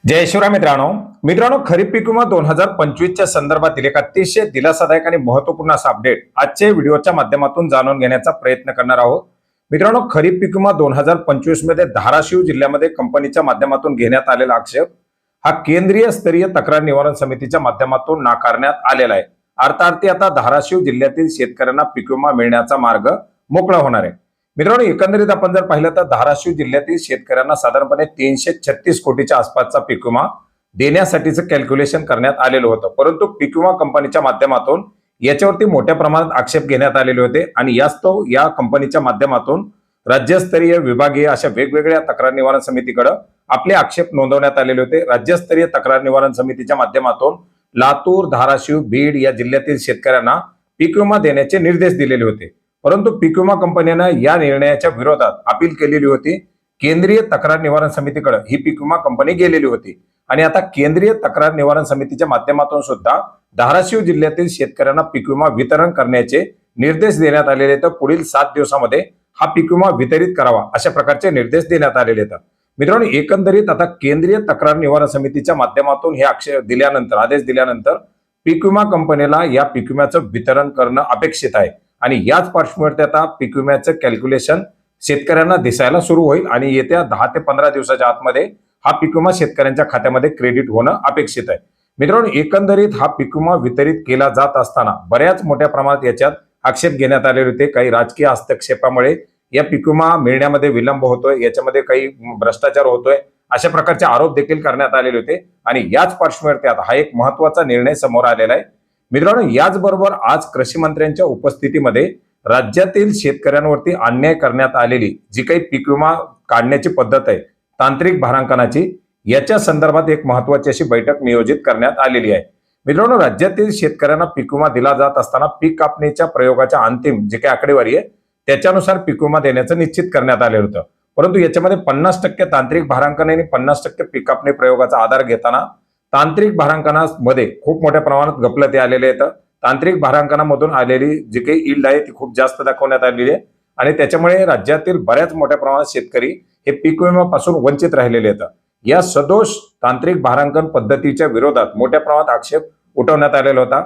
जय शिवराय मित्रांनो खरीप पीक विमा 2025च्या संदर्भातील एक अतिशय दिलासादायक आणि महत्वपूर्ण असा अपडेट आजच्या व्हिडिओच्या माध्यमातून जाणून घेण्याचा प्रयत्न करणार आहोत। मित्रांनो, खरीप पीक विमा 2025 मध्ये धाराशिव जिल्ह्यामध्ये कंपनीच्या माध्यमातून घेण्यात आलेला आक्षेप हा केंद्रीय स्तरीय तक्रार निवारण समितीच्या माध्यमातून नाकारण्यात आलेला आहे। अर्थार्थी आता धाराशिव जिल्ह्यातील शेतकऱ्यांना पीक विमा मिळण्याचा मार्ग मोकळा होणार आहे। मित्रांनो, एकंदरीत आपण जर पाहिलं तर धाराशिव जिल्ह्यातील शेतकऱ्यांना साधारणपणे 336 कोटीच्या आसपासचा पीक विमा देण्यासाठीचं कॅल्क्युलेशन करण्यात आलेलं होतं, परंतु पीक विमा कंपनीच्या माध्यमातून याच्यावरती मोठ्या प्रमाणात आक्षेप घेण्यात आलेले होते आणि यास्तव या कंपनीच्या माध्यमातून राज्यस्तरीय विभागीय अशा वेगवेगळ्या तक्रार निवारण समितीकडे आपले आक्षेप नोंदवण्यात आलेले होते। राज्यस्तरीय तक्रार निवारण समितीच्या माध्यमातून लातूर, धाराशिव, बीड या जिल्ह्यातील शेतकऱ्यांना पीक विमा देण्याचे निर्देश दिलेले होते, परंतु पीक विमा कंपनीने या निर्णयाच्या विरोधात अपील केलेली होती। केंद्रीय तक्रार निवारण समितीकडे ही पीक विमा कंपनी गेलेली होती आणि आता केंद्रीय तक्रार निवारण समितीच्या माध्यमातून सुद्धा धाराशिव जिल्ह्यातील शेतकऱ्यांना पीक विमा वितरण करण्याचे निर्देश देण्यात आलेले आहेत। पुढील 7 दिवसांमध्ये हा पीक विमा वितरित करावा अशा प्रकारचे निर्देश देण्यात आलेले आहेत। मित्रांनो, एकंदरीत आता केंद्रीय तक्रार निवारण समितीच्या माध्यमातून हे आदेश दिल्यानंतर पीक विमा कंपनीला या पीक विम्याचं वितरण करणं अपेक्षित आहे आणि याच पार्श्वभूमीवर आता पीक विम्याचं कॅल्क्युलेशन शेतकऱ्यांना दिसायला सुरू होईल आणि येत्या 10 ते 15 दिवसाच्या आतमध्ये हा पीक विमा शेतकऱ्यांच्या खात्यामध्ये क्रेडिट होणं अपेक्षित आहे। मित्रांनो, एकंदरीत हा पीक विमा वितरित केला जात असताना बऱ्याच मोठ्या प्रमाणात याच्यात आक्षेप घेण्यात आलेले होते। काही राजकीय हस्तक्षेपामुळे या पीक विमा मिळण्यामध्ये विलंब होतोय, याच्यामध्ये काही भ्रष्टाचार होतोय अशा प्रकारचे आरोप देखील करण्यात आलेले होते आणि याच पार्श्वभूमीवर आता हा एक महत्वाचा निर्णय समोर आलेला आहे। मित्रांनो, याचबरोबर आज कृषी मंत्र्यांच्या उपस्थितीमध्ये राज्यातील शेतकऱ्यांवरती अन्याय करण्यात आलेली जी काही पीक विमा काढण्याची पद्धत आहे तांत्रिक भारांकनाची, याच्या संदर्भात एक महत्वाची अशी बैठक नियोजित करण्यात आलेली आहे। मित्रांनो, राज्यातील शेतकऱ्यांना पीक विमा दिला जात असताना पीक कापणीच्या प्रयोगाच्या अंतिम जे काही आकडेवारी आहे त्याच्यानुसार पीक विमा देण्याचं निश्चित करण्यात आलेलं होतं, परंतु याच्यामध्ये 50% तांत्रिक भारांकन आणि 50% पीक कापणी प्रयोगाचा आधार घेताना तांत्रिक भारांकनामध्ये खूप मोठ्या प्रमाणात गफलती आलेले आहेत। तांत्रिक भारांकनामधून आलेली जी काही यील्ड आहे ती खूप जास्त दाखवण्यात आलेली आहे आणि त्याच्यामुळे राज्यातील बऱ्याच मोठ्या प्रमाणात शेतकरी हे पीक विम्यापासून वंचित राहिलेले आहेत। या सदोष तांत्रिक भारांकन पद्धतीच्या विरोधात मोठ्या प्रमाणात आक्षेप उठवण्यात आलेला होता।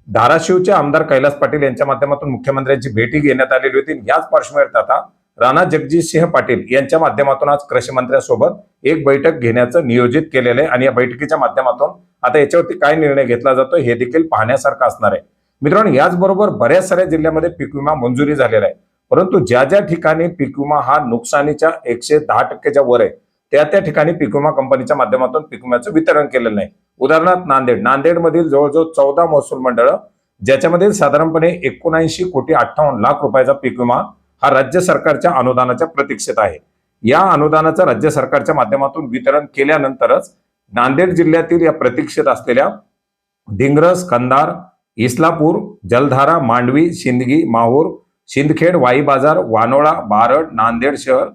धाराशिवचे आमदार कैलास पाटील यांच्या माध्यमातून मुख्यमंत्र्यांची भेटी घेण्यात आलेली होती। याच पार्श्वभूमीवर आता राणा जगजितसिंह पाटील यांच्या माध्यमातून आज कृषी मंत्र्यांसोबत एक बैठक घेण्याचं नियोजित केलेलं आहे आणि या बैठकीच्या माध्यमातून आता याच्यावरती काय निर्णय घेतला जातो हे देखील पाहण्यासारखं असणार आहे। मित्रांनो, याचबरोबर बऱ्याच साऱ्या जिल्ह्यामध्ये पीक विमा मंजुरी झालेला आहे, परंतु ज्या ज्या ठिकाणी पीक विमा हा नुकसानीच्या 110%च्या वर आहे त्या ठिकाणी पीक विमा कंपनीच्या माध्यमातून पीक विम्याचं वितरण केलेलं नाही। उदाहरणार्थ नांदेडमधील जवळजवळ 14 महसूल मंडळ ज्याच्यामध्ये साधारणपणे 79 कोटी 58 लाख रुपयाचा पीक विमा हा राज्य सरकारच्या अनुदानाच्या प्रतीक्षेत आहे। या अनुदानाचं राज्य सरकारच्या माध्यमातून वितरण केल्यानंतरच नांदेड जिल्ह्यातील या प्रतीक्षेत असलेल्या डिंग्रस, कंधार, इस्लापूर, जलधारा, मांडवी, शिंदगी, माहूर, शिंदखेड, वाई बाजार, वानोळा, बारड, नांदेड शहर,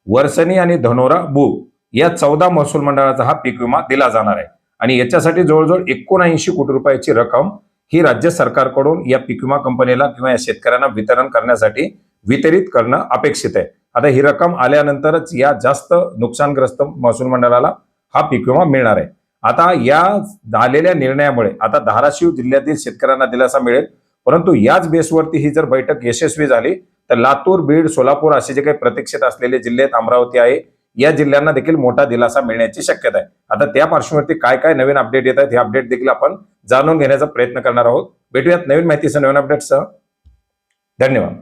वरसणी आणि धनोरा बुग या 14 महसूल मंडळाचा हा पीक विमा दिला जाणार आहे आणि याच्यासाठी जवळजवळ 79 कोटी रुपयाची रक्कम ही राज्य सरकारकडून या पीक विमा कंपनीला किंवा या शेतकऱ्यांना वितरण करण्यासाठी वितरित करणं अपेक्षित आहे। आता ही रक्कम आल्यानंतरच या जास्त नुकसानग्रस्त महसूल मंडळाला हा पीक विमा मिळणार आहे। आता या झालेल्या निर्णयामुळे आता धाराशिव जिल्ह्यातील शेतकऱ्यांना दिलासा मिळेल, परंतु याच बेसवरती ही जर बैठक यशस्वी झाली तर लातूर, बीड, सोलापूर असे जे काही प्रतीक्षेत असलेले जिल्हे आहेत, अमरावती आहे, या जिल्ह्यांना देखील मोठा दिलासा मिळण्याची शक्यता आहे। आता त्या पार्श्वभूमीवरती काय काय नवीन अपडेट येत आहेत हे अपडेट देखील आपण जाणून घेण्याचा प्रयत्न करणार आहोत। भेटूयात नवीन माहितीसह, नवीन अपडेट्ससह। धन्यवाद।